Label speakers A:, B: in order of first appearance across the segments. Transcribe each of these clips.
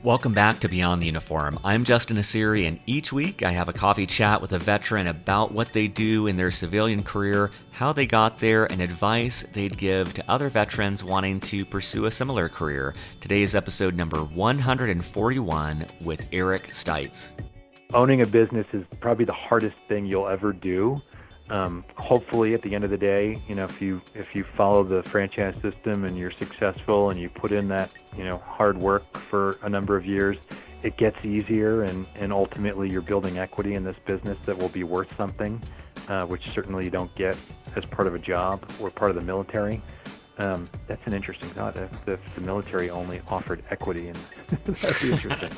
A: Welcome back to Beyond the Uniform. I'm Justin Asiri, and each week I have a coffee chat with a veteran about what they do in their civilian career, how they got there, and advice they'd give to other veterans wanting to pursue a similar career. Today is episode number 141 with Eric Stites.
B: Owning a business is probably the hardest thing you'll ever do. Hopefully at the end of the day, if you follow the franchise system and you're successful and you put in that, hard work for a number of years, it gets easier and ultimately you're building equity in this business that will be worth something, which certainly you don't get as part of a job or part of the military. That's an interesting thought. If the military only offered equity, and that'd be interesting.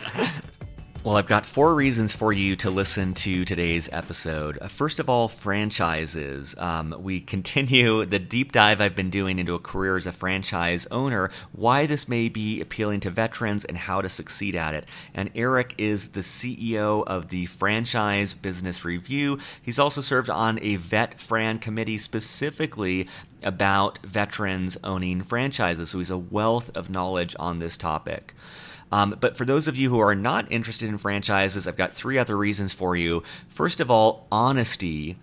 A: Well, I've got 4 reasons for you to listen to today's episode. First of all, franchises. We continue the deep dive I've been doing into a career as a franchise owner, why this may be appealing to veterans, and how to succeed at it. And Eric is the CEO of the Franchise Business Review. He's also served on a Vet Fran committee specifically about veterans owning franchises, so he's a wealth of knowledge on this topic. But for those of you who are not interested in franchises, I've got 3 other reasons for you. First of all, honesty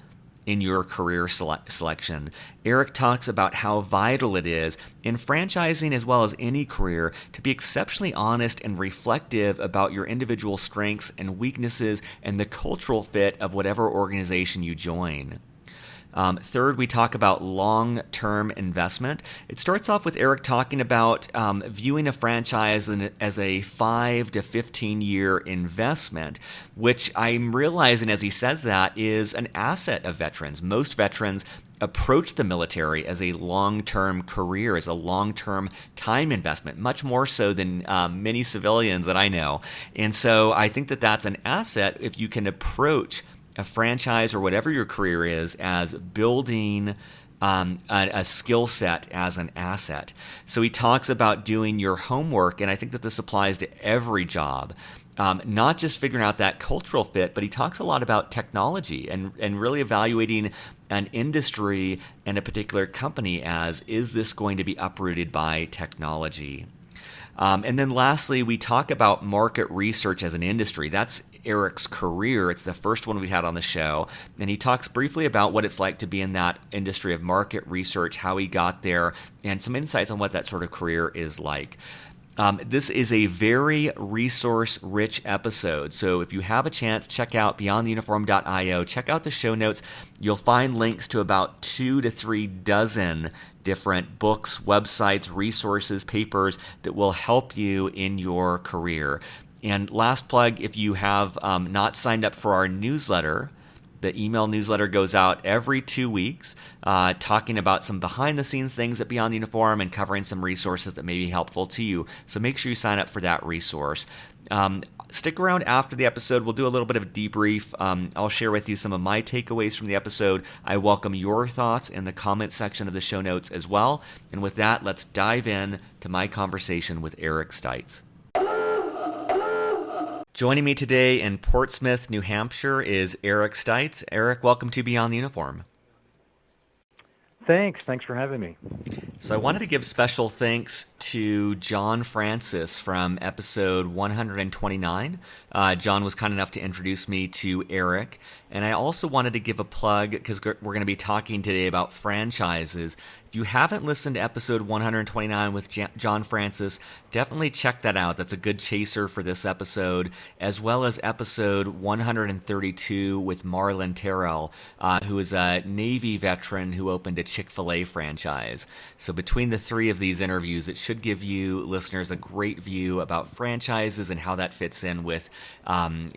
A: in your career selection. Eric talks about how vital it is in franchising as well as any career to be exceptionally honest and reflective about your individual strengths and weaknesses and the cultural fit of whatever organization you join. Third, we talk about long-term investment. It starts off with Eric talking about viewing a franchise as a 5 to 15-year investment, which I'm realizing as he says that is an asset of veterans. Most veterans approach the military as a long-term career, as a long-term time investment, much more so than many civilians that I know. And so I think that that's an asset if you can approach a franchise or whatever your career is as building a skill set as an asset. So he talks about doing your homework, and I think that this applies to every job. Not just figuring out that cultural fit, but he talks a lot about technology and really evaluating an industry and a particular company as, is this going to be uprooted by technology? And then lastly, we talk about market research as an industry. That's Eric's career. It's the first one we've had on the show. And he talks briefly about what it's like to be in that industry of market research, how he got there, and some insights on what that sort of career is like. This is a very resource-rich episode, so if you have a chance, check out beyondtheuniform.io. Check out the show notes. You'll find links to about 2 to 3 dozen different books, websites, resources, papers that will help you in your career. And last plug, if you have not signed up for our newsletter, the email newsletter goes out every 2 weeks, talking about some behind-the-scenes things at Beyond the Uniform and covering some resources that may be helpful to you. So make sure you sign up for that resource. Stick around after the episode. We'll do a little bit of a debrief. I'll share with you some of my takeaways from the episode. I welcome your thoughts in the comment section of the show notes as well. And with that, let's dive in to my conversation with Eric Stites. Joining me today in Portsmouth, New Hampshire is Eric Stites. Eric, welcome to Beyond the Uniform.
B: Thanks for having me.
A: So I wanted to give special thanks to John Francis from episode 129. John was kind enough to introduce me to Eric. And I also wanted to give a plug, because we're going to be talking today about franchises. If you haven't listened to episode 129 with John Francis, definitely check that out. That's a good chaser for this episode, as well as episode 132 with Marlin Terrell, who is a Navy veteran who opened a Chick-fil-A franchise. So between the 3 of these interviews, it should give you listeners a great view about franchises and how that fits in with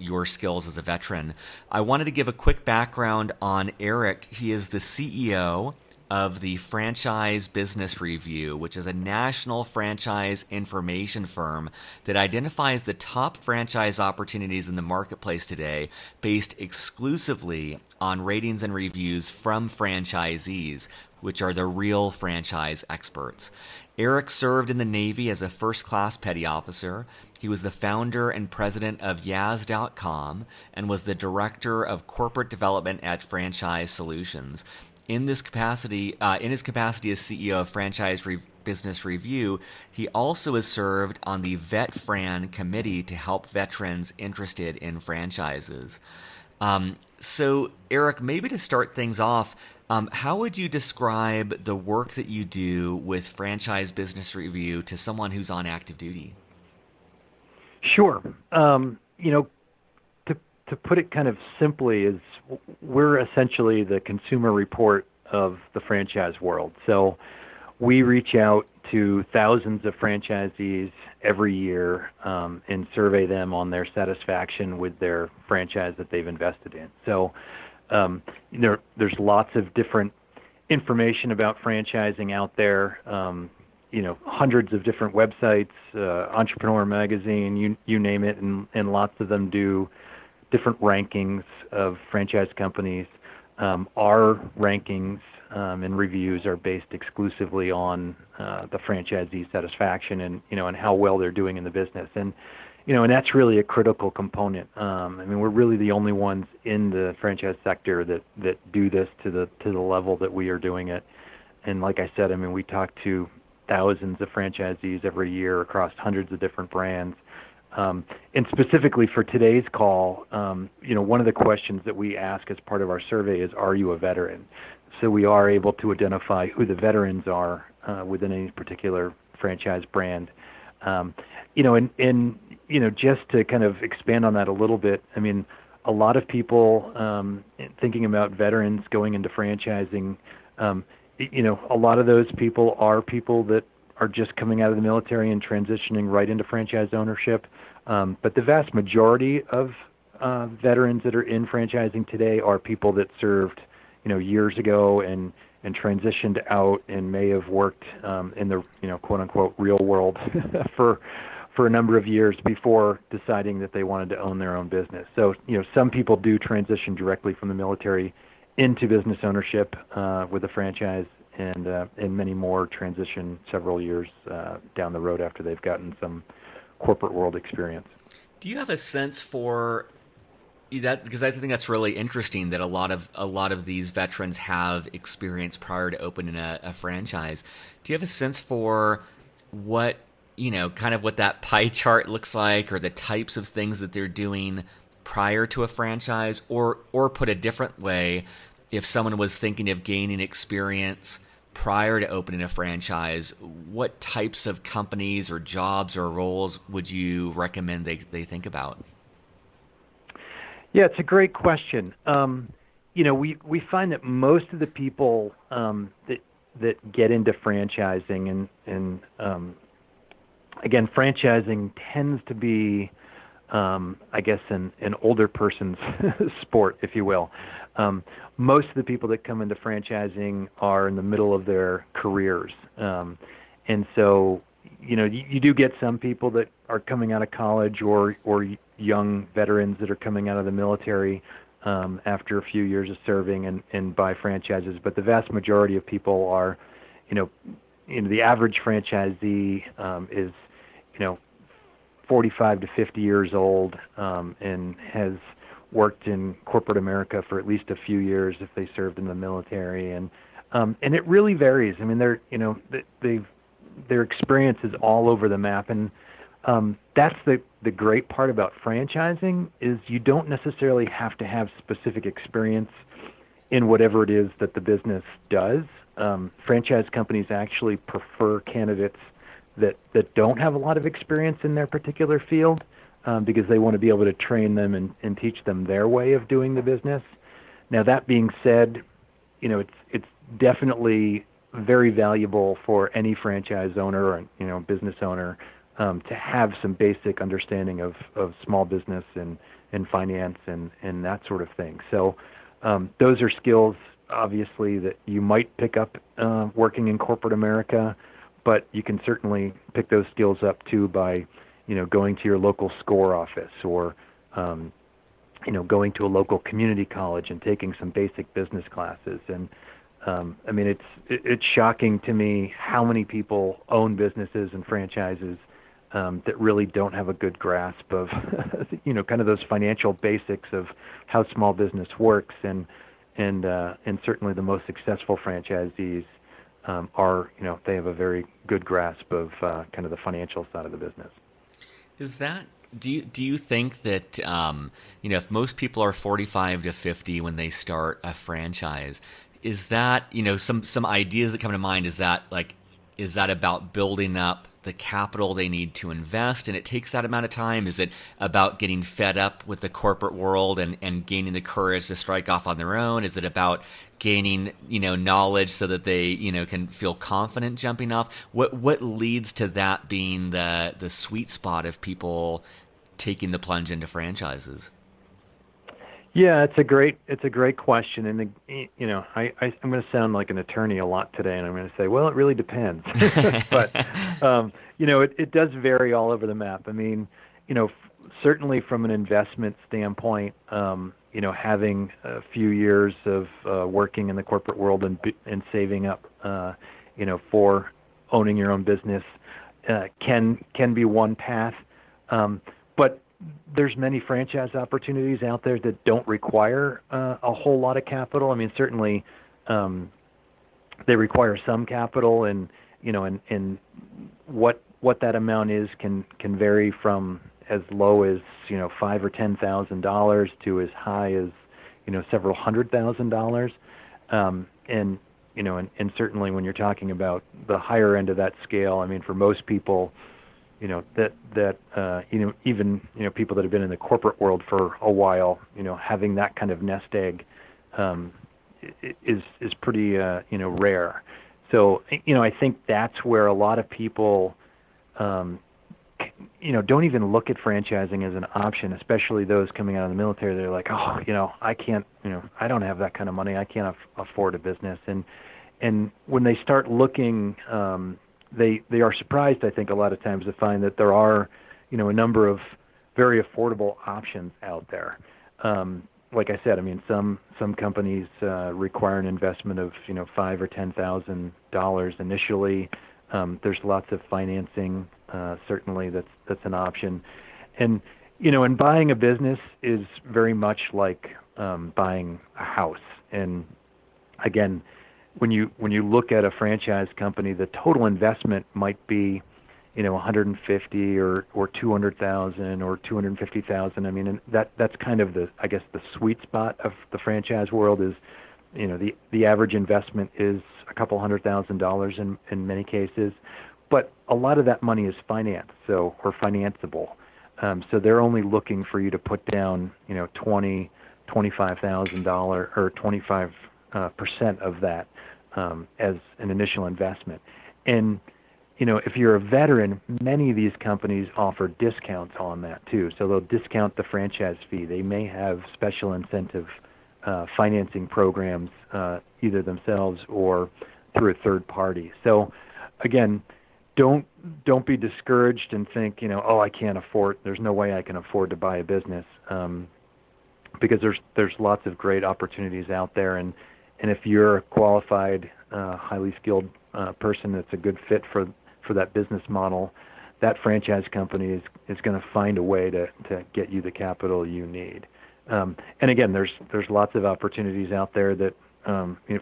A: your skills as a veteran. I wanted to give a quick background on Eric. He is the CEO of the Franchise Business Review, which is a national franchise information firm that identifies the top franchise opportunities in the marketplace today based exclusively on ratings and reviews from franchisees, which are the real franchise experts. Eric served in the Navy as a first-class petty officer. He was the founder and president of Yaz.com and was the director of corporate development at Franchise Solutions. In his capacity as CEO of Franchise Business Review, he also has served on the VetFran committee to help veterans interested in franchises. So, Eric, maybe to start things off, how would you describe the work that you do with Franchise Business Review to someone who's on active duty?
B: Sure. To put it kind of simply, is we're essentially the consumer report of the franchise world. So we reach out to thousands of franchisees every year and survey them on their satisfaction with their franchise that they've invested in. So there's lots of different information about franchising out there. Hundreds of different websites, Entrepreneur Magazine, you name it, and lots of them do different rankings of franchise companies. Our rankings and reviews are based exclusively on the franchisee satisfaction and how well they're doing in the business, and that's really a critical component. We're really the only ones in the franchise sector that do this to the level that we are doing it. And like I said, we talk to thousands of franchisees every year across hundreds of different brands. And specifically for today's call, one of the questions that we ask as part of our survey is, are you a veteran? So we are able to identify who the veterans are within any particular franchise brand. Just to kind of expand on that a little bit, a lot of people thinking about veterans going into franchising, a lot of those people are people that are just coming out of the military and transitioning right into franchise ownership. But the vast majority of veterans that are in franchising today are people that served, years ago and transitioned out and may have worked in the, quote unquote, real world for a number of years before deciding that they wanted to own their own business. So, some people do transition directly from the military into business ownership with a franchise, and many more transition several years down the road after they've gotten some corporate world experience.
A: Do you have a sense for that? Because I think that's really interesting that a lot of these veterans have experience prior to opening a franchise. Do you have a sense for what kind of what that pie chart looks like, or the types of things that they're doing prior to a franchise, or put a different way, if someone was thinking of gaining experience prior to opening a franchise, what types of companies or jobs or roles would you recommend they think about?
B: Yeah, it's a great question. We find that most of the people that get into franchising, and again, franchising tends to be, I guess, an older person's sport, if you will. Most of the people that come into franchising are in the middle of their careers. And so, you do get some people that are coming out of college or young veterans that are coming out of the military after a few years of serving and buy franchises. But the vast majority of people are, the average franchisee is, 45 to 50 years old and has worked in corporate America for at least a few years if they served in the military, and it really varies. Their experience is all over the map, and that's the great part about franchising is you don't necessarily have to have specific experience in whatever it is that the business does. Franchise companies actually prefer candidates that don't have a lot of experience in their particular field, because they want to be able to train them and teach them their way of doing the business. Now, that being said, it's definitely very valuable for any franchise owner or business owner to have some basic understanding of small business and finance and that sort of thing. So those are skills, obviously, that you might pick up working in corporate America, but you can certainly pick those skills up too by going to your local SCORE office or, going to a local community college and taking some basic business classes. And, it's shocking to me how many people own businesses and franchises that really don't have a good grasp of, kind of those financial basics of how small business works. And certainly the most successful franchisees are, they have a very good grasp of kind of the financial side of the business.
A: Is that do you think that if most people are 45 to 50 when they start a franchise, is that some ideas that come to mind? Is that about building up the capital they need to invest and it takes that amount of time? Is it about getting fed up with the corporate world and gaining the courage to strike off on their own? Is it about gaining knowledge so that they can feel confident jumping off? What leads to that being the sweet spot of people taking the plunge into franchises?
B: Yeah, it's a great question, and I'm going to sound like an attorney a lot today, and I'm going to say, well, it really depends, but it does vary all over the map. I mean, certainly from an investment standpoint, having a few years of working in the corporate world and saving up, for owning your own business, can be one path, but there's many franchise opportunities out there that don't require a whole lot of capital. I mean, certainly they require some capital, and and what that amount is can vary from as low as $5,000 or $10,000 to as high as several $100,000. And certainly when you're talking about the higher end of that scale, I mean, for most people, even people that have been in the corporate world for a while, having that kind of nest egg is pretty rare. So I think that's where a lot of people don't even look at franchising as an option, especially those coming out of the military. They're like, I can't, I don't have that kind of money. I can't afford a business. And when they start looking, they are surprised, I think, a lot of times to find that there are, a number of very affordable options out there. Like I said, I mean, some companies require an investment of $5,000 or $10,000 initially. There's lots of financing. Certainly, that's an option. And and buying a business is very much like buying a house. And again, when you look at a franchise company, the total investment might be, 150 or 200,000 or 250,000. I mean, and that's kind of the sweet spot of the franchise world is, the average investment is a couple $100,000 in many cases, but a lot of that money is financed, or financeable. So they're only looking for you to put down, $25,000 or 25% of that as an initial investment. And if you're a veteran, many of these companies offer discounts on that too. So they'll discount the franchise fee. They may have special incentive financing programs, either themselves or through a third party. So again, don't be discouraged and think, I can't afford. There's no way I can afford to buy a business, because there's lots of great opportunities out there. And if you're a qualified, highly skilled person that's a good fit for that business model, that franchise company is going to find a way to get you the capital you need. And again, there's lots of opportunities out there that,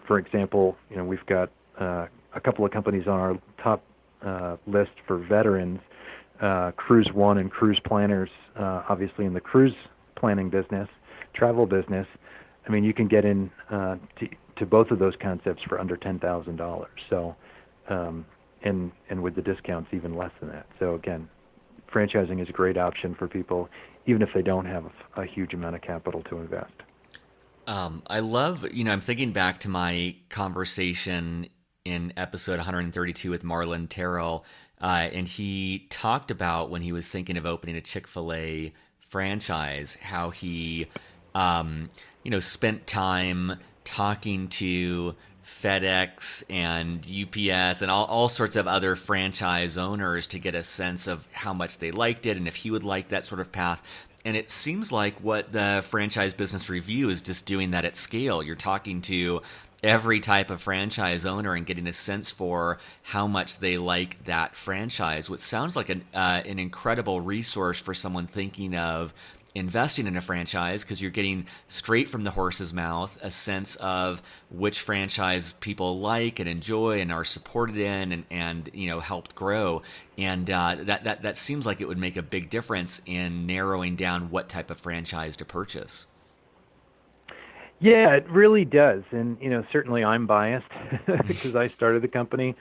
B: for example, we've got a couple of companies on our top list for veterans, Cruise One and Cruise Planners, obviously in the cruise planning business, travel business. I mean, you can get in to both of those concepts for under $10,000. So, and with the discounts even less than that. So again, franchising is a great option for people, even if they don't have a huge amount of capital to invest.
A: I love, I'm thinking back to my conversation in episode 132 with Marlin Terrell, and he talked about when he was thinking of opening a Chick-fil-A franchise, how he, spent time talking to FedEx and UPS and all sorts of other franchise owners to get a sense of how much they liked it and if he would like that sort of path. And it seems like what the Franchise Business Review is just doing that at scale. You're talking to every type of franchise owner and getting a sense for how much they like that franchise, which sounds like an incredible resource for someone thinking of investing in a franchise because you're getting straight from the horse's mouth a sense of which franchise people like and enjoy and are supported in and helped grow, and that seems like it would make a big difference in narrowing down what type of franchise to purchase.
B: Yeah, it really does. And, certainly I'm biased because I started the company.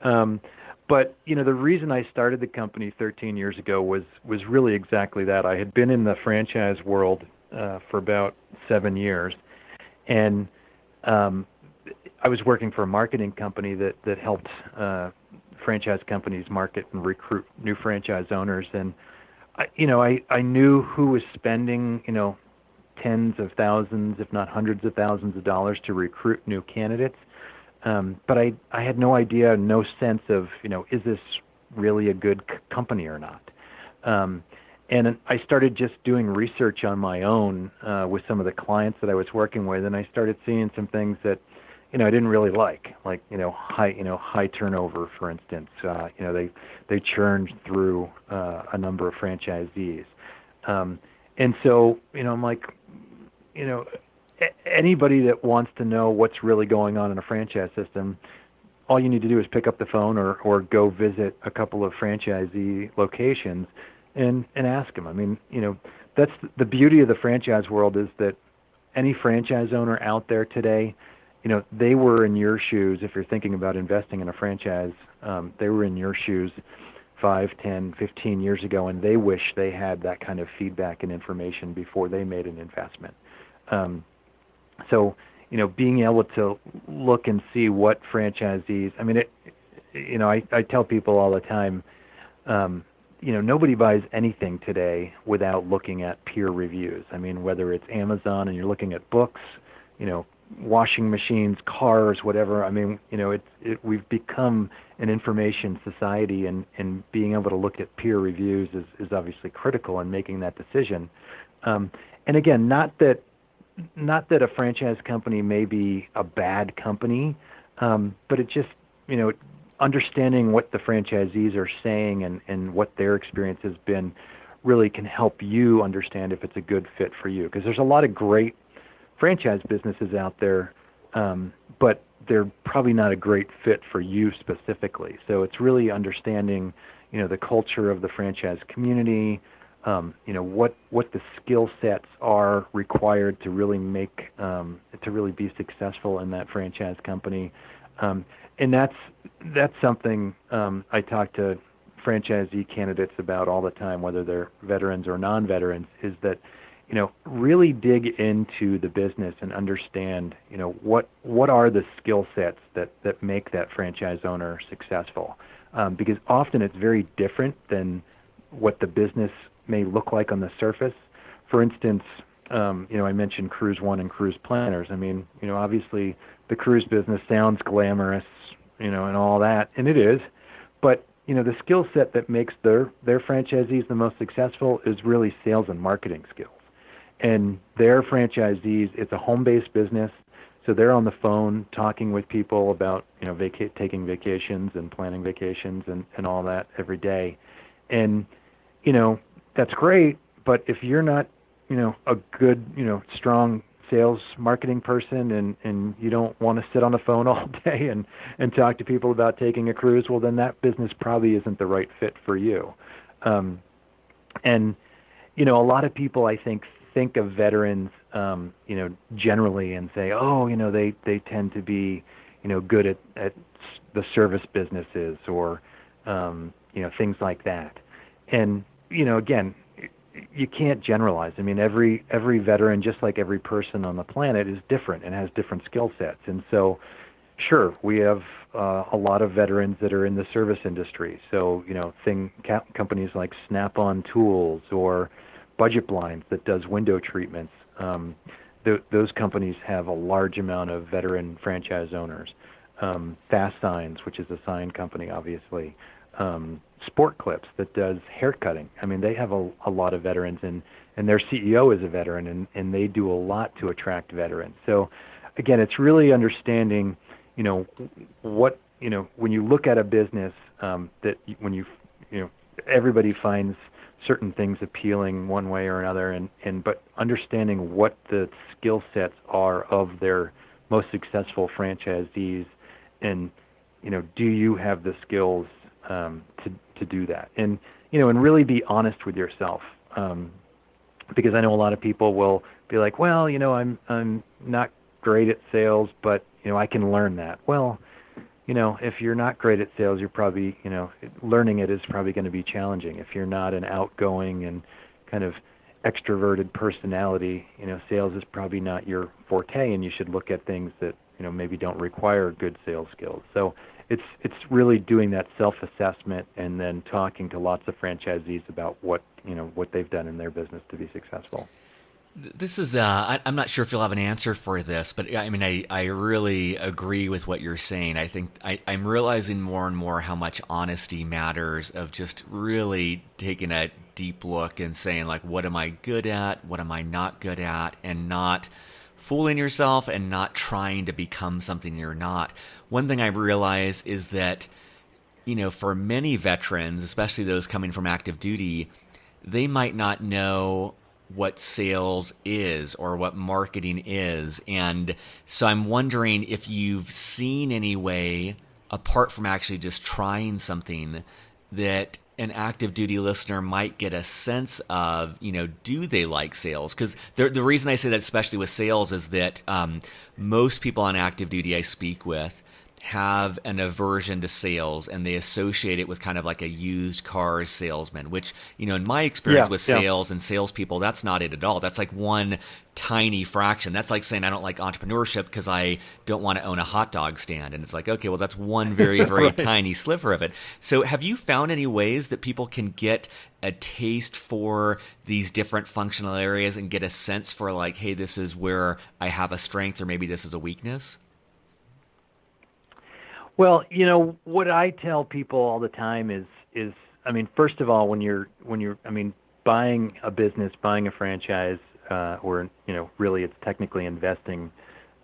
B: But, the reason I started the company 13 years ago was really exactly that. I had been in the franchise world for about 7 years. And I was working for a marketing company that helped franchise companies market and recruit new franchise owners. And, I knew who was spending, tens of thousands, if not hundreds of thousands of dollars to recruit new candidates. But I had no idea, no sense of, is this really a good company or not? And I started just doing research on my own with some of the clients that I was working with, and I started seeing some things that, I didn't really like high turnover, for instance. They churned through a number of franchisees. And so, I'm like, anybody that wants to know what's really going on in a franchise system, all you need to do is pick up the phone or go visit a couple of franchisee locations and ask them. I mean, that's the beauty of the franchise world, is that any franchise owner out there today, they were in your shoes. If you're thinking about investing in a franchise, they were in your shoes 5, 10, 15 years ago, and they wish they had that kind of feedback and information before they made an investment. So, being able to look and see what franchisees, I mean, I tell people all the time, nobody buys anything today without looking at peer reviews. I mean, whether it's Amazon and you're looking at books, washing machines, cars, whatever. I mean, we've become an information society, and being able to look at peer reviews is obviously critical in making that decision. And again, not that a franchise company may be a bad company, but it just, understanding what the franchisees are saying and what their experience has been really can help you understand if it's a good fit for you. Because there's a lot of great franchise businesses out there, but they're probably not a great fit for you specifically. So it's really understanding, the culture of the franchise community, what the skill sets are required to really to really be successful in that franchise company. And that's something I talk to franchisee candidates about all the time, whether they're veterans or non-veterans, is that, really dig into the business and understand, what are the skill sets that make that franchise owner successful. Because often it's very different than what the business may look like on the surface. For instance, I mentioned Cruise One and cruise planners. I mean, obviously the cruise business sounds glamorous, and all that, and it is, but the skill set that makes their franchisees the most successful is really sales and marketing skills. And their franchisees, it's a home-based business, so they're on the phone talking with people about, taking vacations and planning vacations and all that every day. And, that's great, but if you're not, a good, strong sales marketing person and you don't want to sit on the phone all day and talk to people about taking a cruise, well, then that business probably isn't the right fit for you. And, a lot of people, I think of veterans, generally and say, oh, they tend to be, good at the service businesses or, things like that. And, again, you can't generalize. I mean, every veteran, just like every person on the planet, is different and has different skill sets. And so, sure, we have a lot of veterans that are in the service industry. So, companies like Snap-on Tools or Budget Blinds that does window treatments, those companies have a large amount of veteran franchise owners. Fast Signs, which is a sign company, obviously. Sport Clips that does hair cutting. I mean, they have a lot of veterans, and their CEO is a veteran, and they do a lot to attract veterans. So, again, it's really understanding, what, when you look at a business, that when everybody finds certain things appealing one way or another, but understanding what the skill sets are of their most successful franchisees, and do you have the skills to do that, and and really be honest with yourself, because I know a lot of people will be like, well, I'm not great at sales, but I can learn that. Well, if you're not great at sales, you're probably, learning it is probably going to be challenging. If you're not an outgoing and kind of extroverted personality, sales is probably not your forte, and you should look at things that, maybe don't require good sales skills. So it's really doing that self-assessment and then talking to lots of franchisees about what they've done in their business to be successful.
A: This is, I'm not sure if you'll have an answer for this, but I mean, I really agree with what you're saying. I think I'm realizing more and more how much honesty matters, of just really taking a deep look and saying, like, what am I good at? What am I not good at? And not fooling yourself and not trying to become something you're not. One thing I realize is that, for many veterans, especially those coming from active duty, they might not know what sales is or what marketing is. And so I'm wondering if you've seen any way, apart from actually just trying something, that an active duty listener might get a sense of, do they like sales? Because the reason I say that, especially with sales, is that most people on active duty I speak with have an aversion to sales, and they associate it with kind of like a used car salesman, which, in my experience with sales and salespeople, that's not it at all. That's like one tiny fraction. That's like saying I don't like entrepreneurship because I don't want to own a hot dog stand. And it's like, okay, well, that's one very, very
B: right.
A: tiny sliver of it. So have you found any ways that people can get a taste for these different functional areas and get a sense for, like, hey, this is where I have a strength, or maybe this is a weakness?
B: Well, what I tell people all the time is, I mean, first of all, when you're, buying a business, buying a franchise, or, really it's technically investing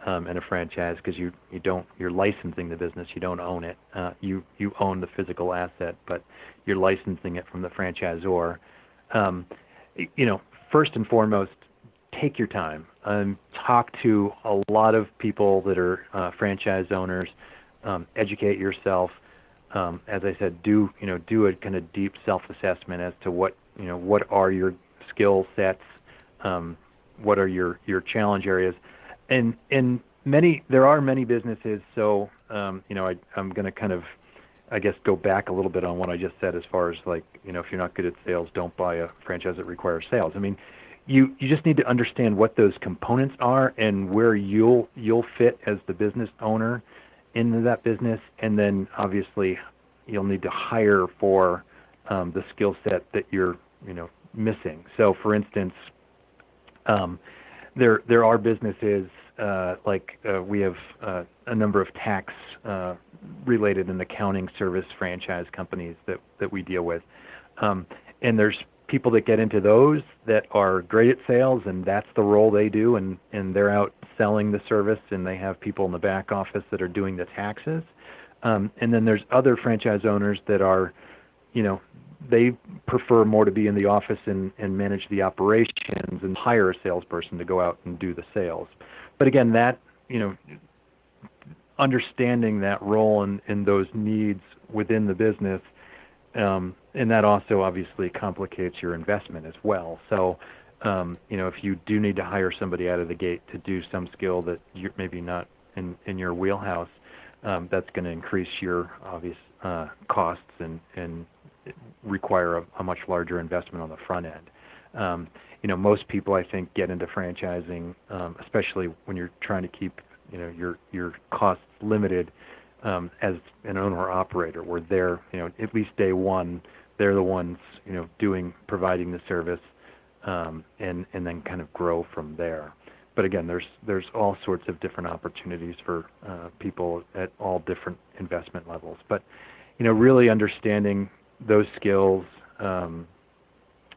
B: in a franchise, because you're licensing the business, you don't own it. You own the physical asset, but you're licensing it from the franchisor. First and foremost, take your time. Talk to a lot of people that are franchise owners. Educate yourself. As I said, do a kind of deep self-assessment as to what are your skill sets, what are your challenge areas, and there are many businesses. So I'm going to kind of, I guess, go back a little bit on what I just said as far as, like, if you're not good at sales, don't buy a franchise that requires sales. I mean, you just need to understand what those components are and where you'll fit as the business owner into that business, and then obviously you'll need to hire for the skill set that you're missing. So, for instance, there are businesses we have a number of tax related and accounting service franchise companies that we deal with, and there's people that get into those that are great at sales, and that's the role they do, and they're out selling the service, and they have people in the back office that are doing the taxes. And then there's other franchise owners that are, they prefer more to be in the office and manage the operations and hire a salesperson to go out and do the sales. But again, that, understanding that role and those needs within the business, and that also obviously complicates your investment as well. So, if you do need to hire somebody out of the gate to do some skill that you're maybe not in your wheelhouse, that's going to increase your obvious costs and require a much larger investment on the front end. Most people, I think, get into franchising, especially when you're trying to keep your costs limited, as an owner operator, where they're at least day one, they're the ones providing the service, and then kind of grow from there. But again, there's all sorts of different opportunities for people at all different investment levels. But really understanding those skills,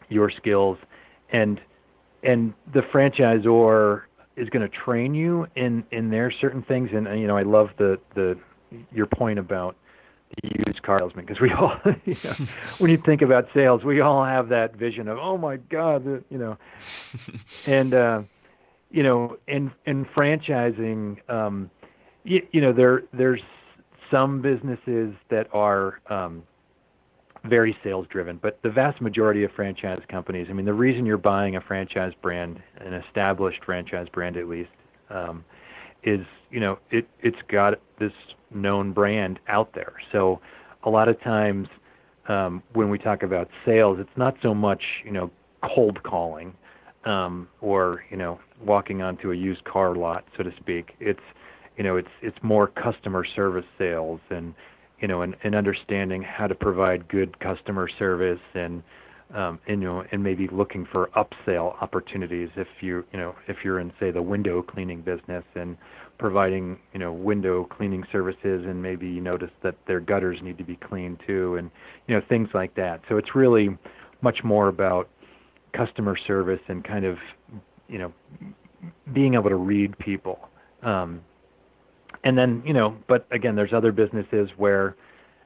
B: your skills, and the franchisor is going to train you in their certain things. And I love your point about used car salesman, because we all, when you think about sales, we all have that vision of, oh my God, and in franchising, there's some businesses that are very sales driven, but the vast majority of franchise companies, I mean, the reason you're buying a franchise brand, an established franchise brand at least, is it's got this known brand out there. So a lot of times when we talk about sales, it's not so much cold calling or walking onto a used car lot, so to speak. It's more customer service sales and understanding how to provide good customer service and maybe looking for upsell opportunities if you're in, say, the window cleaning business and providing window cleaning services, and maybe you notice that their gutters need to be cleaned too, and things like that. So it's really much more about customer service and kind of being able to read people. And then, but again, there's other businesses where,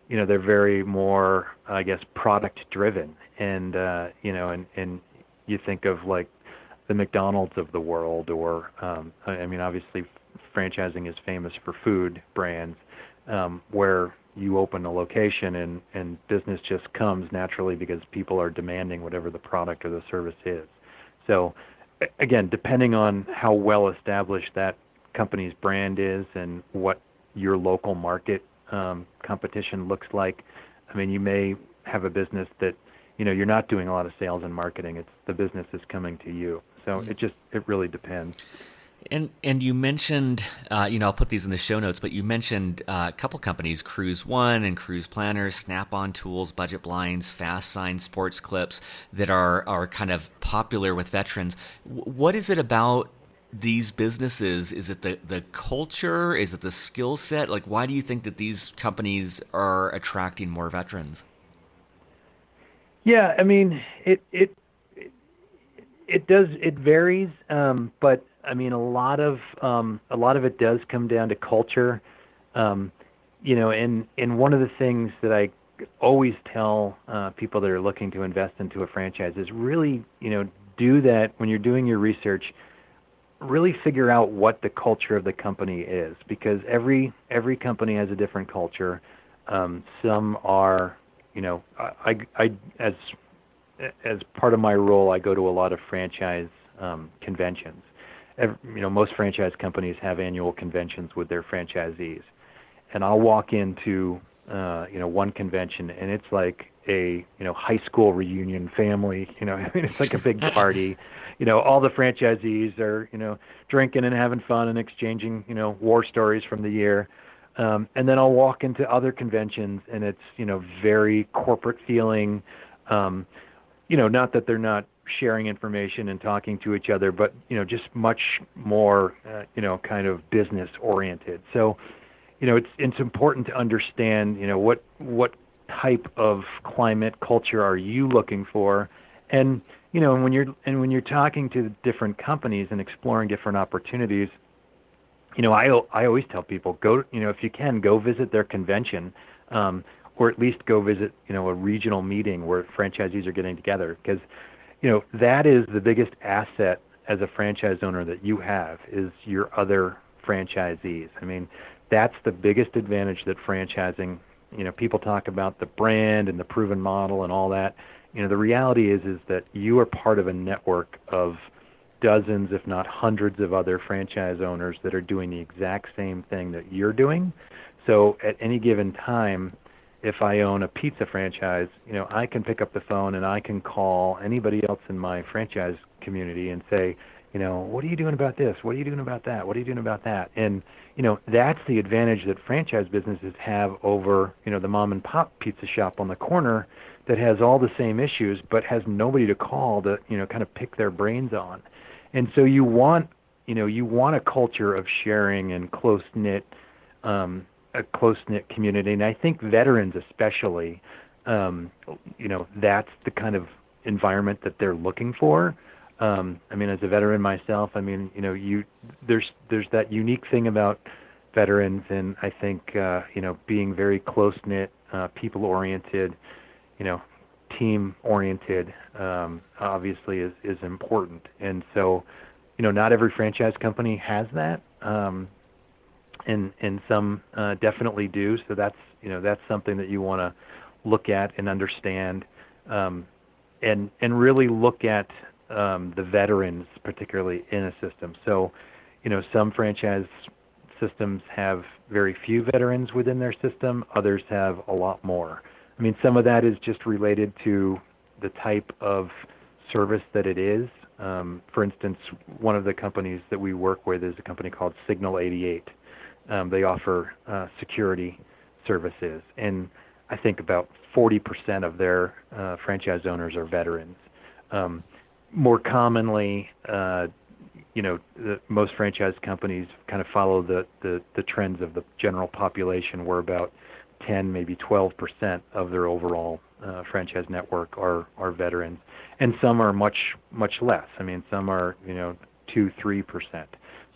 B: they're very more, I guess, product driven. And, and you think of like the McDonald's of the world, or, obviously franchising is famous for food brands, where you open a location and business just comes naturally because people are demanding whatever the product or the service is. So again, depending on how well established that company's brand is and what your local market competition looks like, you may have a business that you're not doing a lot of sales and marketing. It's the business is coming to you. So it really depends.
A: And you mentioned, I'll put these in the show notes, but you mentioned a couple companies, Cruise One and Cruise Planners, Snap-on Tools, Budget Blinds, Fast Sign, Sports Clips, that are kind of popular with veterans. What is it about these businesses? Is it the culture? Is it the skill set? Like, why do you think that these companies are attracting more veterans?
B: Yeah, it does. It varies, but a lot of it does come down to culture. And one of the things that I always tell people that are looking to invest into a franchise is really, do that when you're doing your research. Really figure out what the culture of the company is, because every company has a different culture. Some are, I as part of my role, I go to a lot of franchise conventions. Most franchise companies have annual conventions with their franchisees, and I'll walk into one convention and it's like a high school reunion family. It's like a big party. All the franchisees are drinking and having fun and exchanging war stories from the year. And then I'll walk into other conventions and it's very corporate feeling. Not that they're not sharing information and talking to each other, but just much more kind of business oriented. So it's important to understand what type of climate culture are you looking for, and when you're talking to different companies and exploring different opportunities, I always tell people, go, if you can, go visit their convention, or at least go visit a regional meeting where franchisees are getting together, because that is the biggest asset as a franchise owner that you have, is your other franchisees. That's the biggest advantage that franchising, people talk about the brand and the proven model and all that. The reality is that you are part of a network of dozens, if not hundreds, of other franchise owners that are doing the exact same thing that you're doing. So at any given time, if I own a pizza franchise, I can pick up the phone and I can call anybody else in my franchise community and say, what are you doing about this? What are you doing about that? What are you doing about that? And, that's the advantage that franchise businesses have over, the mom and pop pizza shop on the corner that has all the same issues but has nobody to call to, kind of pick their brains on. And so you want a culture of sharing and close-knit, a close-knit community. And I think veterans especially, that's the kind of environment that they're looking for. As a veteran myself, there's that unique thing about veterans, and I think being very close knit, people oriented, team oriented, obviously is important. And so, not every franchise company has that, and some definitely do. So that's something that you want to look at and understand, and really look at the veterans, particularly in a system. So, some franchise systems have very few veterans within their system. Others have a lot more. I mean, some of that is just related to the type of service that it is. For instance, one of the companies that we work with is a company called Signal 88. They offer security services, and I think about 40% of their franchise owners are veterans. More commonly, most franchise companies kind of follow the trends of the general population, where about 10, maybe 12% of their overall franchise network are veterans, and some are much less. I mean, some are 2-3%.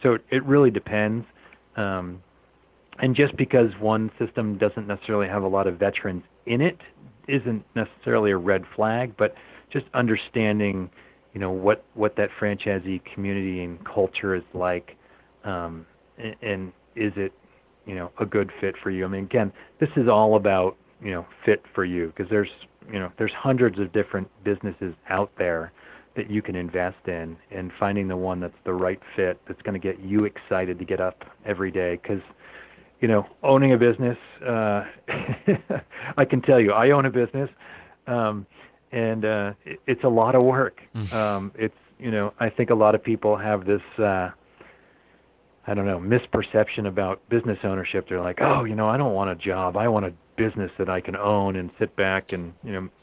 B: So it really depends. And just because one system doesn't necessarily have a lot of veterans in it isn't necessarily a red flag, but just understanding what that franchisee community and culture is like, and is it a good fit for you. I mean, again, this is all about fit for you, because there's hundreds of different businesses out there that you can invest in, and finding the one that's the right fit, that's going to get you excited to get up every day. Because owning a business, I can tell you, I own a business, and it's a lot of work. It's I think a lot of people have this misperception about business ownership. They're like, oh, I don't want a job. I want a business that I can own and sit back and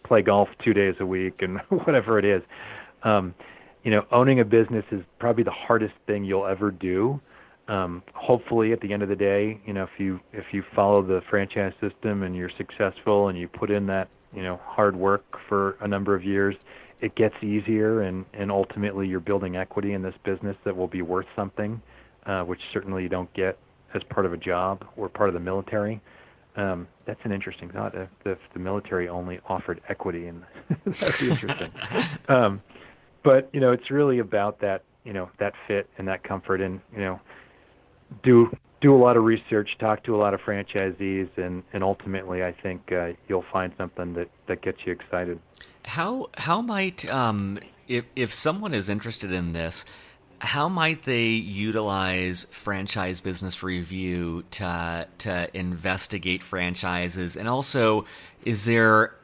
B: play golf 2 days a week and whatever it is. Owning a business is probably the hardest thing you'll ever do. Hopefully, at the end of the day, if you follow the franchise system and you're successful and you put in that hard work for a number of years, it gets easier, and ultimately you're building equity in this business that will be worth something, which certainly you don't get as part of a job or part of the military. That's an interesting thought. If the military only offered equity, and that'd be interesting. But it's really about that that fit and that comfort, and do a lot of research, talk to a lot of franchisees, and ultimately I think you'll find something that gets you excited.
A: How might if someone is interested in this, how might they utilize Franchise Business Review to investigate franchises? And also, is there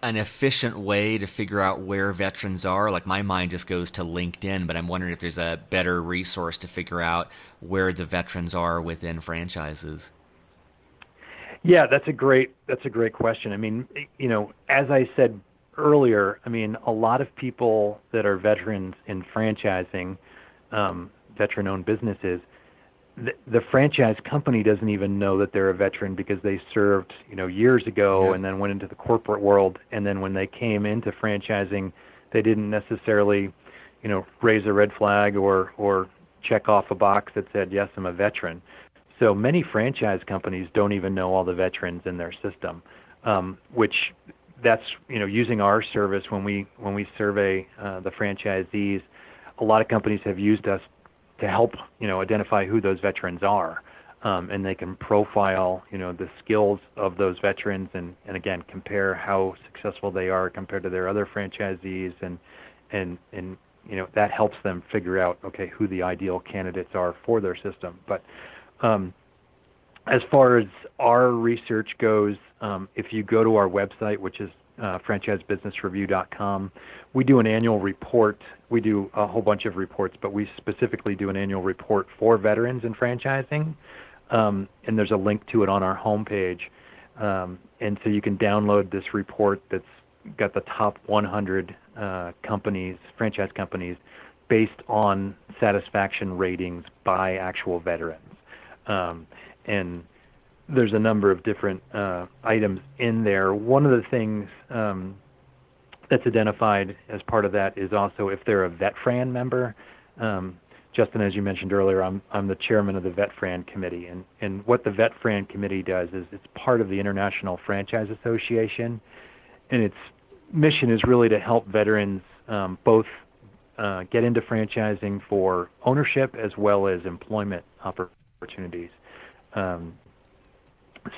A: an efficient way to figure out where veterans are? Like, my mind just goes to LinkedIn, but I'm wondering if there's a better resource to figure out where the veterans are within franchises.
B: Yeah, that's a great question. I mean, as I said earlier, I mean, a lot of people that are veterans in franchising, veteran-owned businesses, the franchise company doesn't even know that they're a veteran, because they served, years ago, and then went into the corporate world, and then when they came into franchising, they didn't necessarily, raise a red flag or check off a box that said, yes, I'm a veteran. So many franchise companies don't even know all the veterans in their system, which that's, using our service when we survey the franchisees. A lot of companies have used us to help, identify who those veterans are, and they can profile, the skills of those veterans, and again, compare how successful they are compared to their other franchisees, and that helps them figure out, okay, who the ideal candidates are for their system. But as far as our research goes, if you go to our website, which is franchisebusinessreview.com, we do an annual report. We do a whole bunch of reports, but we specifically do an annual report for veterans in franchising, and there's a link to it on our homepage. And so you can download this report that's got the top 100 franchise companies, based on satisfaction ratings by actual veterans. And there's a number of different items in there. One of the things that's identified as part of that is also if they're a VetFran member. Justin, as you mentioned earlier, I'm the chairman of the VetFran committee, and what the VetFran committee does is it's part of the International Franchise Association, and its mission is really to help veterans both get into franchising for ownership as well as employment opportunities.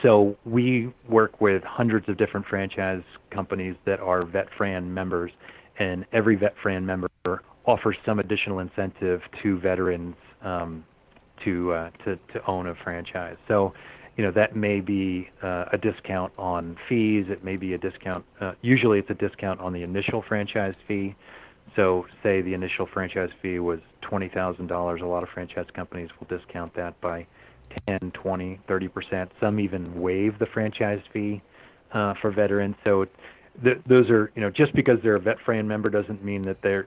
B: So we work with hundreds of different franchise companies that are VetFran members, and every VetFran member offers some additional incentive to veterans to own a franchise. So, that may be a discount on fees. It may be a discount. Usually, it's a discount on the initial franchise fee. So, say the initial franchise fee was $20,000. A lot of franchise companies will discount that by 10, 20, 30%. Some even waive the franchise fee for veterans. So those are, just because they're a VetFran member doesn't mean that they're,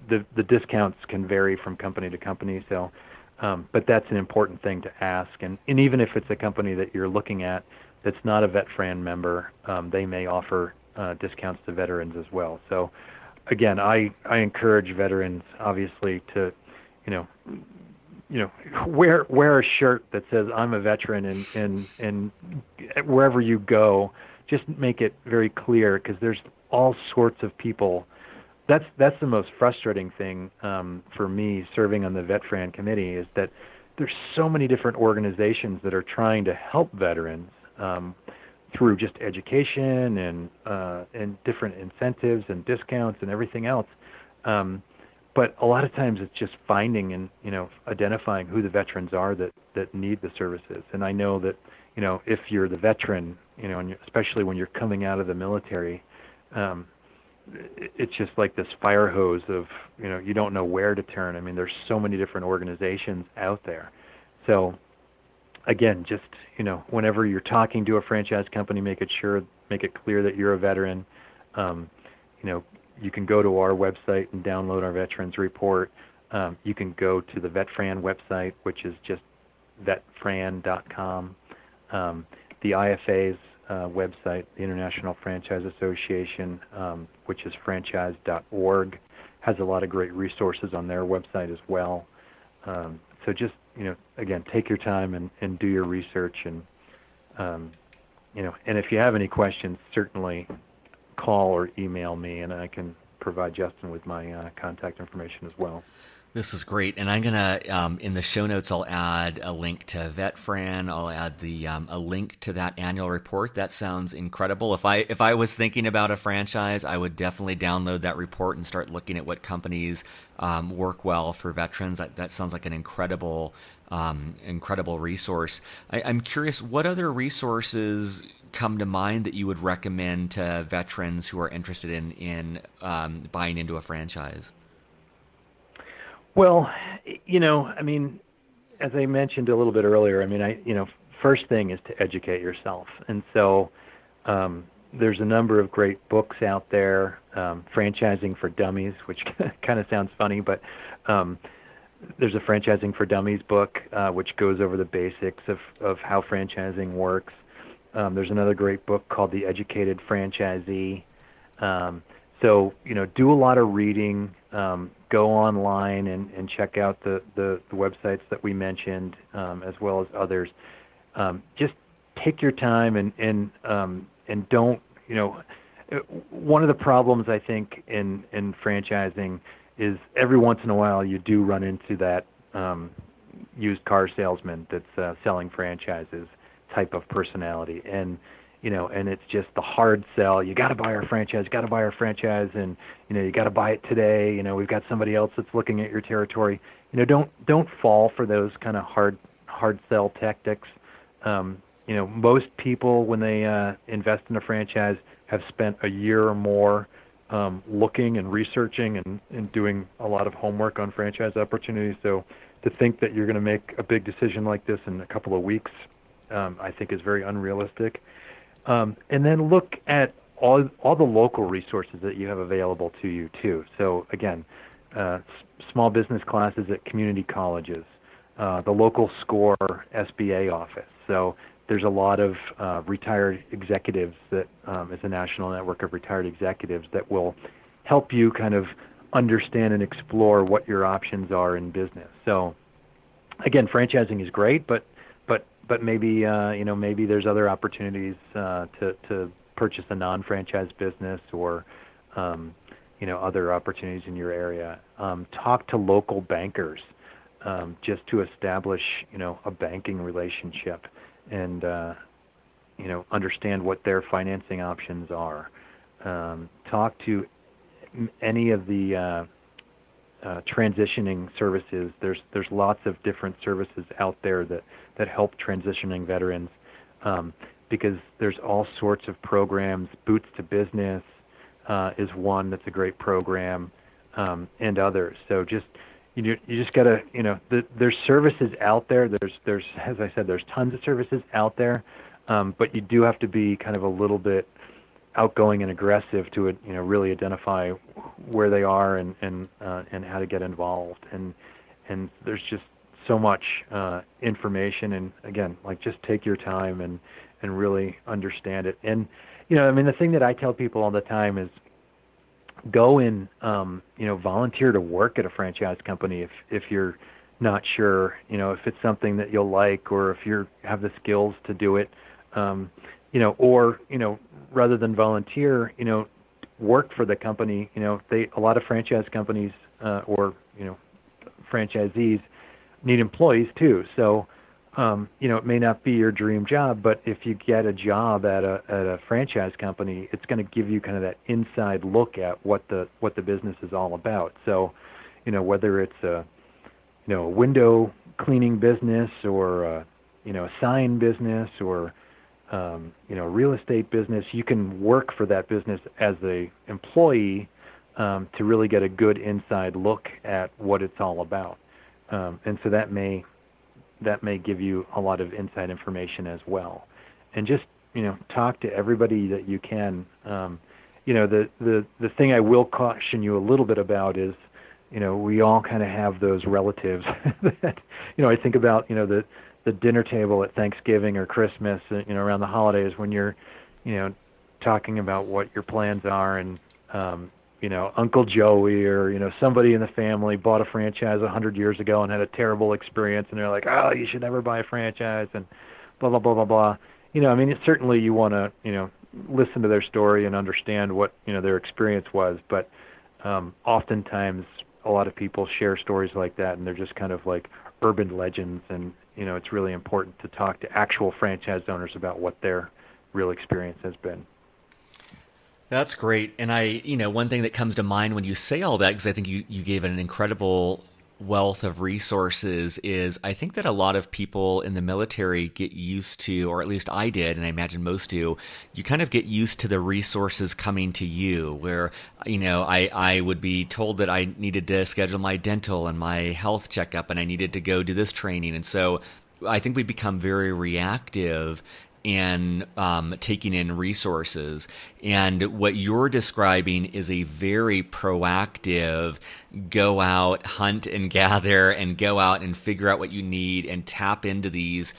B: the discounts can vary from company to company. So, but that's an important thing to ask. And even if it's a company that you're looking at that's not a VetFran member, they may offer discounts to veterans as well. So, again, I encourage veterans, obviously, to, wear a shirt that says I'm a veteran, and wherever you go, just make it very clear, because there's all sorts of people. That's the most frustrating thing for me serving on the VetFran committee, is that there's so many different organizations that are trying to help veterans through just education and different incentives and discounts and everything else. But a lot of times it's just finding and identifying who the veterans are that need the services. And I know that if you're the veteran, and especially when you're coming out of the military, it's just like this fire hose of you don't know where to turn. I mean, there's so many different organizations out there. So again, just whenever you're talking to a franchise company, make it clear that you're a veteran. You can go to our website and download our veterans report. You can go to the VetFran website, which is just vetfran.com. The IFA's website, the International Franchise Association, which is franchise.org, has a lot of great resources on their website as well. So just, again, take your time and do your research. And, and if you have any questions, certainly call or email me, and I can provide Justin with my contact information as well.
A: This is great, and I'm gonna in the show notes I'll add a link to VetFran. I'll add a link to that annual report. That sounds incredible. If I was thinking about a franchise, I would definitely download that report and start looking at what companies work well for veterans. That sounds like an incredible resource. I'm curious, what other resources come to mind that you would recommend to veterans who are interested in buying into a franchise?
B: Well, I mean, as I mentioned a little bit earlier, I mean, first thing is to educate yourself. And so there's a number of great books out there, Franchising for Dummies, which kind of sounds funny, but there's a Franchising for Dummies book, which goes over the basics of how franchising works. There's another great book called The Educated Franchisee. So, do a lot of reading, go online and check out the websites that we mentioned, as well as others. Just take your time and don't, one of the problems I think in franchising is every once in a while you do run into that used car salesman that's selling franchises type of personality, and it's just the hard sell. You got to buy our franchise, and you got to buy it today. We've got somebody else that's looking at your territory. Don't fall for those kind of hard sell tactics. Most people, when they invest in a franchise, have spent a year or more looking and researching and doing a lot of homework on franchise opportunities. So to think that you're going to make a big decision like this in a couple of weeks, I think is very unrealistic. And then look at all the local resources that you have available to you too. So again, small business classes at community colleges, the local SCORE SBA office. So there's a lot of retired executives that is a national network of retired executives that will help you kind of understand and explore what your options are in business. So again, franchising is great, but maybe maybe there's other opportunities to purchase a non-franchise business, or other opportunities in your area. Talk to local bankers just to establish a banking relationship, and understand what their financing options are. Talk to any of the transitioning services. There's lots of different services out there that help transitioning veterans, because there's all sorts of programs. Boots to Business is one that's a great program, and others. So you just gotta there's services out there. There's as I said, there's tons of services out there, but you do have to be kind of a little bit outgoing and aggressive to really identify where they are and how to get involved. And there's just so much information, and again, like, just take your time and really understand it. And the thing that I tell people all the time is go and volunteer to work at a franchise company if you're not sure if it's something that you'll like, or if you have the skills to do it. Or rather than volunteer, work for the company. A lot of franchise companies or franchisees need employees too. So it may not be your dream job, but if you get a job at a franchise company, it's going to give you kind of that inside look at what the business is all about. So whether it's a window cleaning business, or a sign business, or real estate business, you can work for that business as a employee to really get a good inside look at what it's all about. And so that may give you a lot of inside information as well. And just talk to everybody that you can. The thing I will caution you a little bit about is we all kind of have those relatives that I think about the dinner table at Thanksgiving or Christmas, around the holidays, when you're, talking about what your plans are, and, Uncle Joey or, somebody in the family bought a franchise 100 years ago and had a terrible experience, and they're like, oh, you should never buy a franchise, and blah, blah, blah, blah, blah. Certainly you want to, listen to their story and understand what, their experience was, but oftentimes a lot of people share stories like that, and they're just kind of like urban legends, and it's really important to talk to actual franchise owners about what their real experience has been.
A: That's great. And one thing that comes to mind when you say all that, because I think you gave an incredible wealth of resources, is I think that a lot of people in the military get used to, or at least I did, and I imagine most do, you kind of get used to the resources coming to you, where, I would be told that I needed to schedule my dental and my health checkup, and I needed to go do this training. And so I think we become very reactive and taking in resources. And what you're describing is a very proactive, go out, hunt and gather, and go out and figure out what you need and tap into these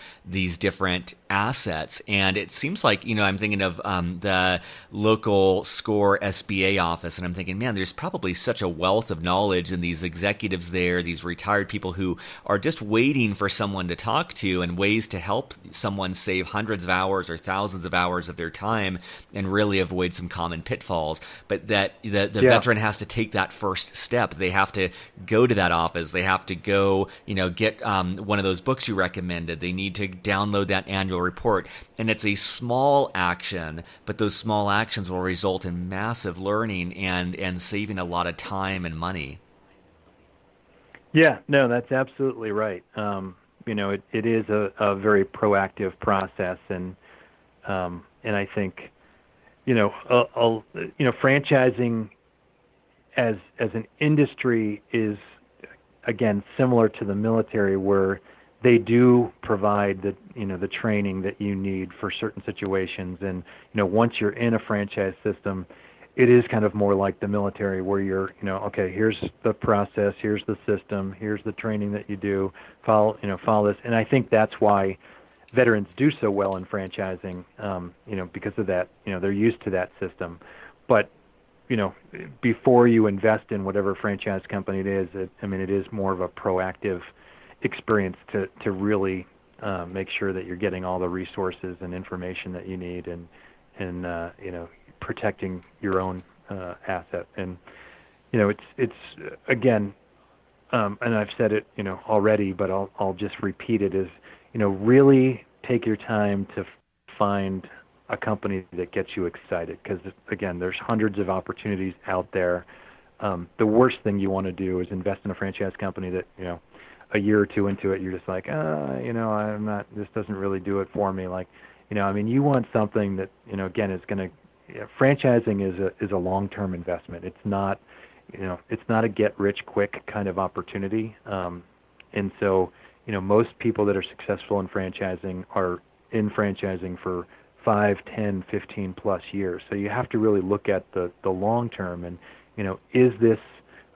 A: different assets. And it seems like, I'm thinking of the local SCORE SBA office, and I'm thinking, man, there's probably such a wealth of knowledge in these executives there, these retired people who are just waiting for someone to talk to, and ways to help someone save hundreds of hours or thousands of hours of their time and really avoid some common pitfalls. But that the veteran has to take that first step. They have to go to that office. They have to go, get one of those books you recommended. They need to download that annual report. And it's a small action, but those small actions will result in massive learning and saving a lot of time and money.
B: Yeah, no, that's absolutely right. It is a very proactive process, and I think, franchising as an industry is, again, similar to the military, where they do provide the training that you need for certain situations. And once you're in a franchise system, it is kind of more like the military, where you're okay, here's the process, here's the system, here's the training that you do, follow this. And I think that's why veterans do so well in franchising, because of that. They're used to that system. But before you invest in whatever franchise company it is, it is more of a proactive experience to really make sure that you're getting all the resources and information that you need, and protecting your own asset. And it's again, and I've said it already, but I'll just repeat it, is really take your time to find a company that gets you excited, because again, there's hundreds of opportunities out there. The worst thing you want to do is invest in a franchise company that a year or two into it, you're just like, I'm not. This doesn't really do it for me. Like, you want something that again is going to. Franchising is a long-term investment. It's not, it's not a get-rich-quick kind of opportunity. And so, most people that are successful in franchising are in franchising for 5, 10, 15 plus years. So you have to really look at the long term, and is this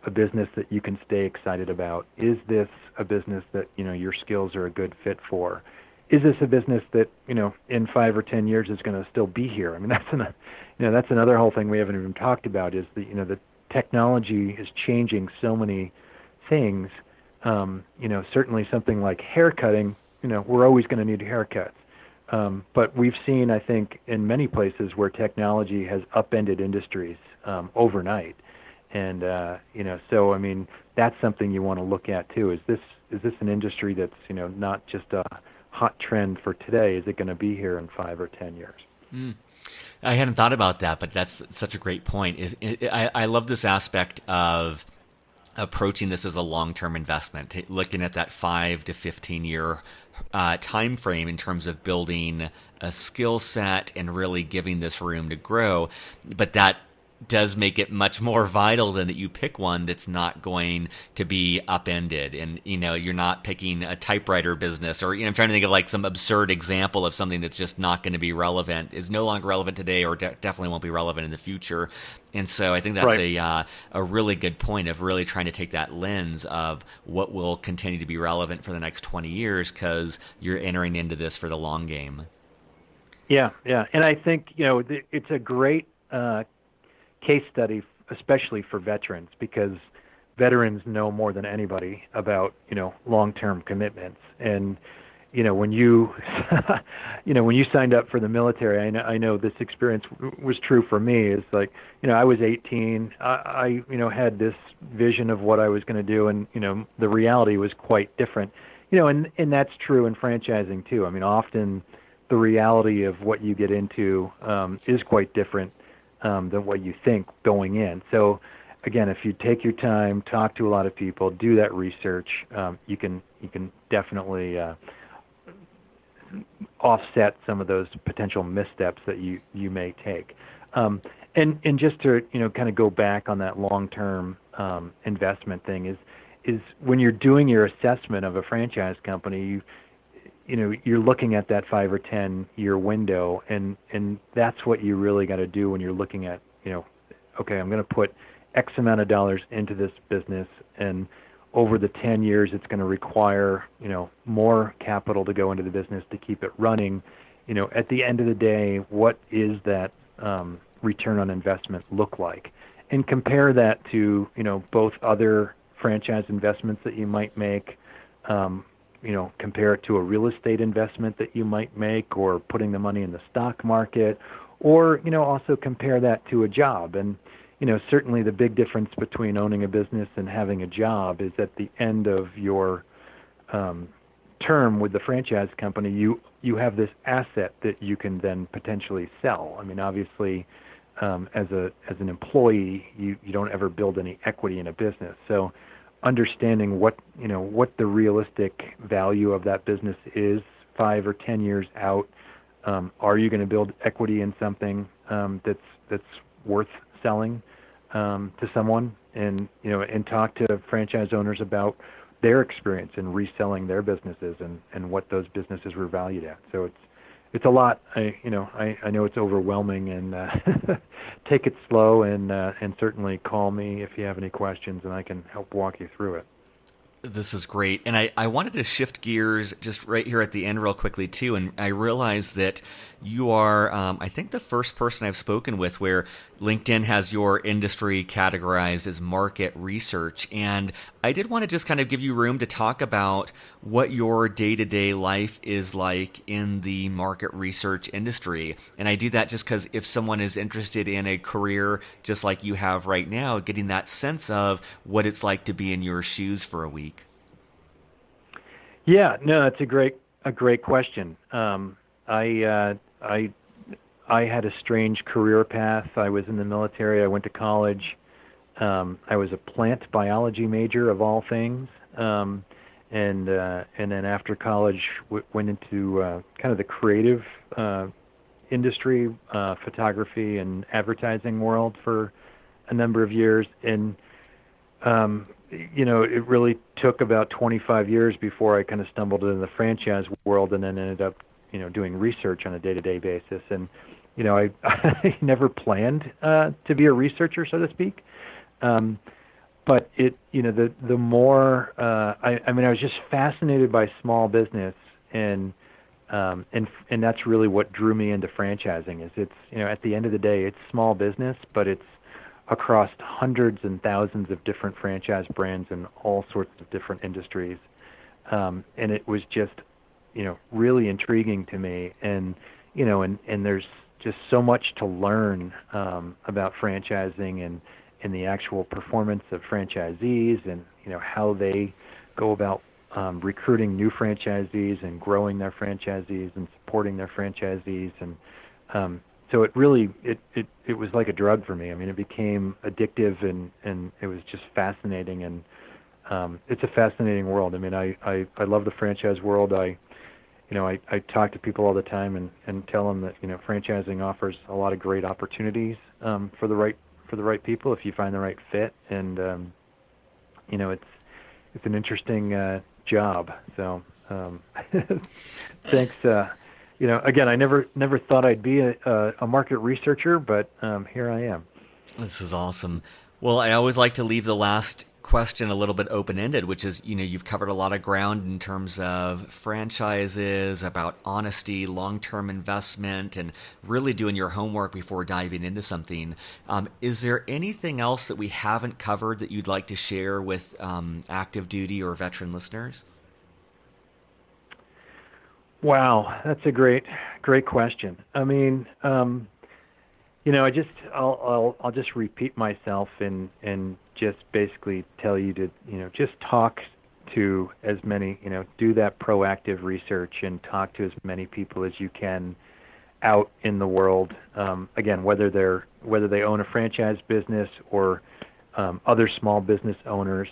B: a business that you can stay excited about? Is this a business that your skills are a good fit for? Is this a business that in 5 or 10 years is going to still be here? I mean, that's another whole thing we haven't even talked about, is the technology is changing so many things. Certainly something like hair cutting, we're always going to need haircuts. But we've seen, I think, in many places where technology has upended industries overnight, and so that's something you want to look at too. Is this an industry that's not just a hot trend for today? Is it going to be here in 5 or 10 years?
A: I hadn't thought about that, but that's such a great point. I love this aspect of approaching this as a long-term investment, looking at that 5 to 15 year time frame in terms of building a skill set and really giving this room to grow. But that does make it much more vital than that you pick one that's not going to be upended, and you're not picking a typewriter business, or I'm trying to think of like some absurd example of something that's just not going to be relevant, is no longer relevant today, or definitely won't be relevant in the future. And so I think that's right. A really good point of really trying to take that lens of what will continue to be relevant for the next 20 years, because you're entering into this for the long game.
B: Yeah, and I think it's a great case study, especially for veterans, because veterans know more than anybody about long-term commitments. And when you when you signed up for the military, I know this experience was true for me. Is like I was 18, I had this vision of what I was going to do, and the reality was quite different. And that's true in franchising too. I mean, often the reality of what you get into is quite different than what you think going in. So again, if you take your time, talk to a lot of people, do that research, you can definitely offset some of those potential missteps that you may take. And just to kind of go back on that long-term investment thing, is when you're doing your assessment of a franchise company, you're looking at that 5 or 10 year window, and that's what you really got to do when you're looking at, okay, I'm going to put X amount of dollars into this business, and over the 10 years, it's going to require, more capital to go into the business to keep it running. At the end of the day, what is that return on investment look like? And compare that to, both other franchise investments that you might make, compare it to a real estate investment that you might make, or putting the money in the stock market, or, also compare that to a job. And, certainly the big difference between owning a business and having a job is at the end of your term with the franchise company, you have this asset that you can then potentially sell. I mean, obviously, as an employee, you don't ever build any equity in a business. So understanding what the realistic value of that business is 5 or 10 years out. Are you going to build equity in something that's worth selling to someone? And and talk to franchise owners about their experience in reselling their businesses and what those businesses were valued at. So it's a lot. I know it's overwhelming, and take it slow, and certainly call me if you have any questions, and I can help walk you through it.
A: This is great. And I wanted to shift gears just right here at the end real quickly, too. And I realized that you are, I think, the first person I've spoken with where LinkedIn has your industry categorized as market research. And I did want to just kind of give you room to talk about what your day-to-day life is like in the market research industry. And I do that just because if someone is interested in a career just like you have right now, getting that sense of what it's like to be in your shoes for a week.
B: Yeah, no, it's a great question. I had a strange career path. I was in the military. I went to college. I was a plant biology major of all things, and then after college went into kind of the creative industry, photography and advertising world for a number of years, and it really took about 25 years before I kind of stumbled into the franchise world, and then ended up, doing research on a day-to-day basis. And, I never planned to be a researcher, so to speak. But the more, I was just fascinated by small business, and that's really what drew me into franchising. Is it's, at the end of the day, it's small business, but it's across hundreds and thousands of different franchise brands in all sorts of different industries. And it was just, really intriguing to me. And, and there's just so much to learn about franchising and the actual performance of franchisees, and, how they go about recruiting new franchisees and growing their franchisees and supporting their franchisees. And so it really, it was like a drug for me. I mean, it became addictive, and it was just fascinating. And it's a fascinating world. I mean, I love the franchise world. I talk to people all the time and tell them that, franchising offers a lot of great opportunities for the right people if you find the right fit. And it's an interesting job. So thanks. Again, I never thought I'd be a market researcher, but here I am.
A: This is awesome. Well, I always like to leave the last question a little bit open-ended, which is, you've covered a lot of ground in terms of franchises, about honesty, long-term investment, and really doing your homework before diving into something. Is there anything else that we haven't covered that you'd like to share with active duty or veteran listeners?
B: Wow, that's a great question. I mean, I'll just repeat myself and just basically tell you to, just talk to as many, do that proactive research and talk to as many people as you can out in the world. Again, whether they own a franchise business or other small business owners.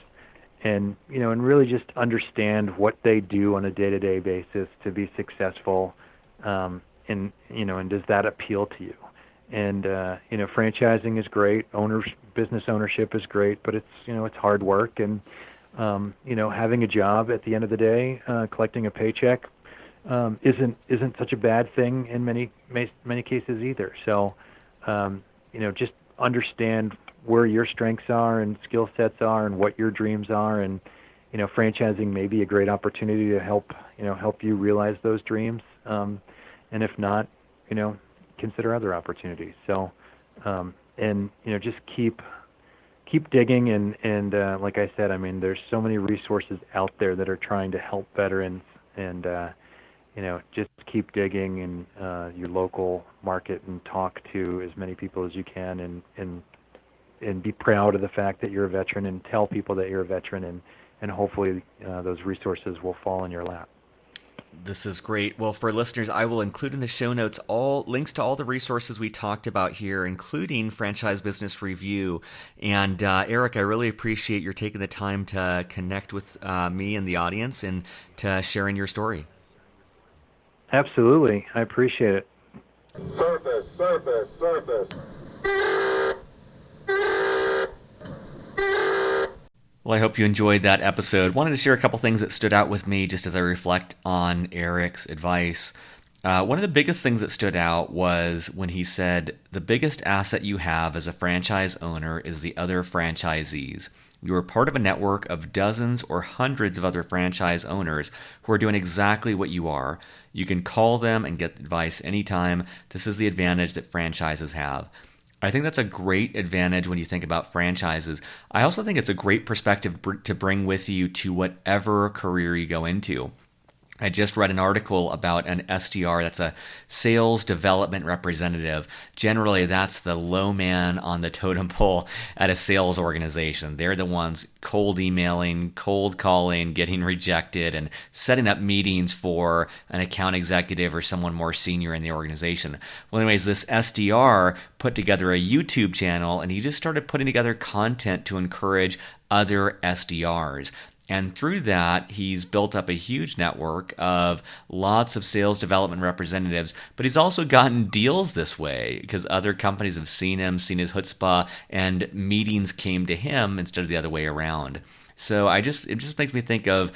B: And really just understand what they do on a day-to-day basis to be successful, and does that appeal to you? And franchising is great, business ownership is great, but it's hard work, and having a job at the end of the day, collecting a paycheck, isn't such a bad thing in many cases either. So just understand where your strengths are and skill sets are and what your dreams are, and franchising may be a great opportunity to help you realize those dreams, and if not, consider other opportunities. So just keep digging, and like I said, I mean, there's so many resources out there that are trying to help veterans, and just keep digging in your local market and talk to as many people as you can, and be proud of the fact that you're a veteran, and tell people that you're a veteran, and hopefully those resources will fall in your lap.
A: This is great. Well, for listeners, I will include in the show notes all links to all the resources we talked about here, including Franchise Business Review. And Eric, I really appreciate your taking the time to connect with me and the audience, and to sharing your story.
B: Absolutely. I appreciate it.
C: Surface.
A: Well, I hope you enjoyed that episode. Wanted to share a couple things that stood out with me just as I reflect on Eric's advice. One of the biggest things that stood out was when he said, the biggest asset you have as a franchise owner is the other franchisees. You are part of a network of dozens or hundreds of other franchise owners who are doing exactly what you are. You can call them and get advice anytime. This is the advantage that franchises have. I think that's a great advantage when you think about franchises. I also think it's a great perspective to bring with you to whatever career you go into. I just read an article about an SDR, that's a sales development representative. Generally, that's the low man on the totem pole at a sales organization. They're the ones cold emailing, cold calling, getting rejected, and setting up meetings for an account executive or someone more senior in the organization. Well, anyways, this SDR put together a YouTube channel, and he just started putting together content to encourage other SDRs. And through that, he's built up a huge network of lots of sales development representatives, but he's also gotten deals this way because other companies have seen him, seen his chutzpah, and meetings came to him instead of the other way around. So it just makes me think of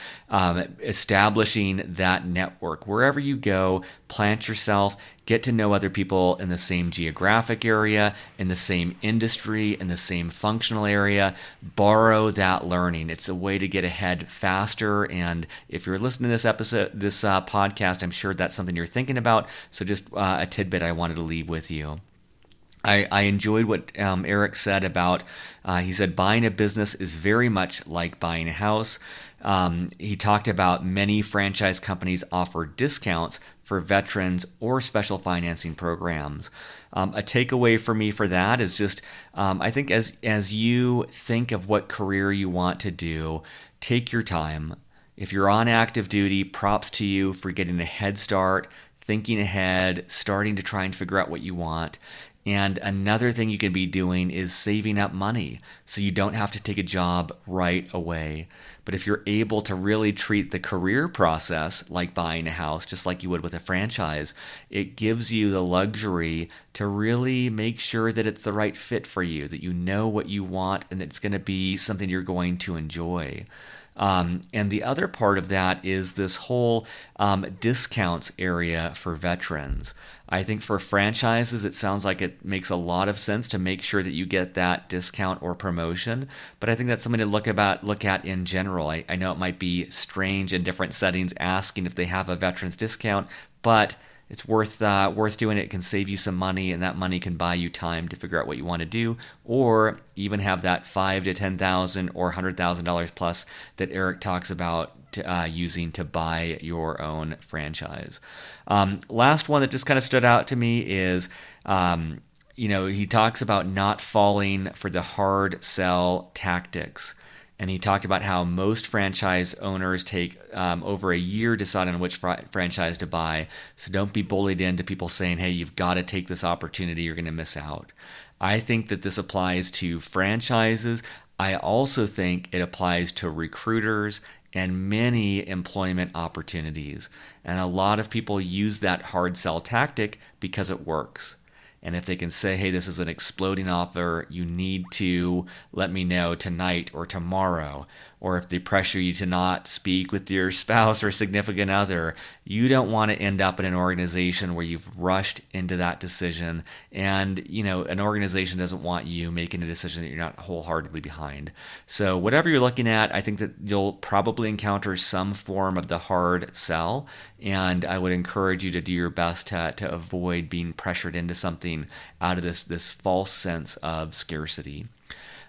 A: establishing that network. Wherever you go, plant yourself, get to know other people in the same geographic area, in the same industry, in the same functional area. Borrow that learning. It's a way to get ahead faster. And if you're listening to this podcast, I'm sure that's something you're thinking about. So just a tidbit I wanted to leave with you. I enjoyed what Eric said about, he said, buying a business is very much like buying a house. He talked about many franchise companies offer discounts for veterans or special financing programs. A takeaway for me for that is just, I think as you think of what career you want to do, take your time. If you're on active duty, props to you for getting a head start, thinking ahead, starting to try and figure out what you want. And another thing you can be doing is saving up money so you don't have to take a job right away. But if you're able to really treat the career process like buying a house, just like you would with a franchise, it gives you the luxury to really make sure that it's the right fit for you, that you know what you want and that it's going to be something you're going to enjoy. And the other part of that is this whole discounts area for veterans. I think for franchises, it sounds like it makes a lot of sense to make sure that you get that discount or promotion. But I think that's something to look at in general. I know it might be strange in different settings asking if they have a veterans discount, but it's worth doing it. It can save you some money, and that money can buy you time to figure out what you want to do, or even have that $5,000 to $10,000 or $100,000 plus that Eric talks about using to buy your own franchise. Last one that just kind of stood out to me is, he talks about not falling for the hard sell tactics. And he talked about how most franchise owners take over a year deciding on which franchise to buy. So don't be bullied into people saying, hey, you've got to take this opportunity, you're going to miss out. I think that this applies to franchises. I also think it applies to recruiters and many employment opportunities. And a lot of people use that hard sell tactic because it works. And if they can say, hey, this is an exploding offer, you need to let me know tonight or tomorrow. Or if they pressure you to not speak with your spouse or significant other, you don't want to end up in an organization where you've rushed into that decision. And, an organization doesn't want you making a decision that you're not wholeheartedly behind. So whatever you're looking at, I think that you'll probably encounter some form of the hard sell. And I would encourage you to do your best to avoid being pressured into something out of this false sense of scarcity.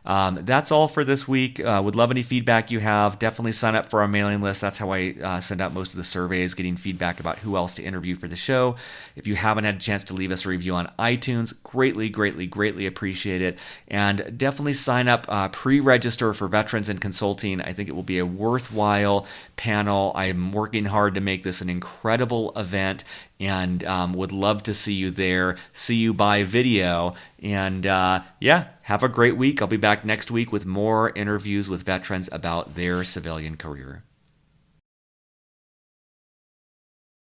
A: That's all for this week. Would love any feedback you have. Definitely sign up for our mailing list. That's how I send out most of the surveys, getting feedback about who else to interview for the show. If you haven't had a chance to leave us a review on iTunes, greatly appreciate it. And definitely sign up, pre-register for Veterans in Consulting. I think it will be a worthwhile panel. I'm working hard to make this an incredible event, and would love to see you there, see you by video. And have a great week. I'll be back next week with more interviews with veterans about their civilian career.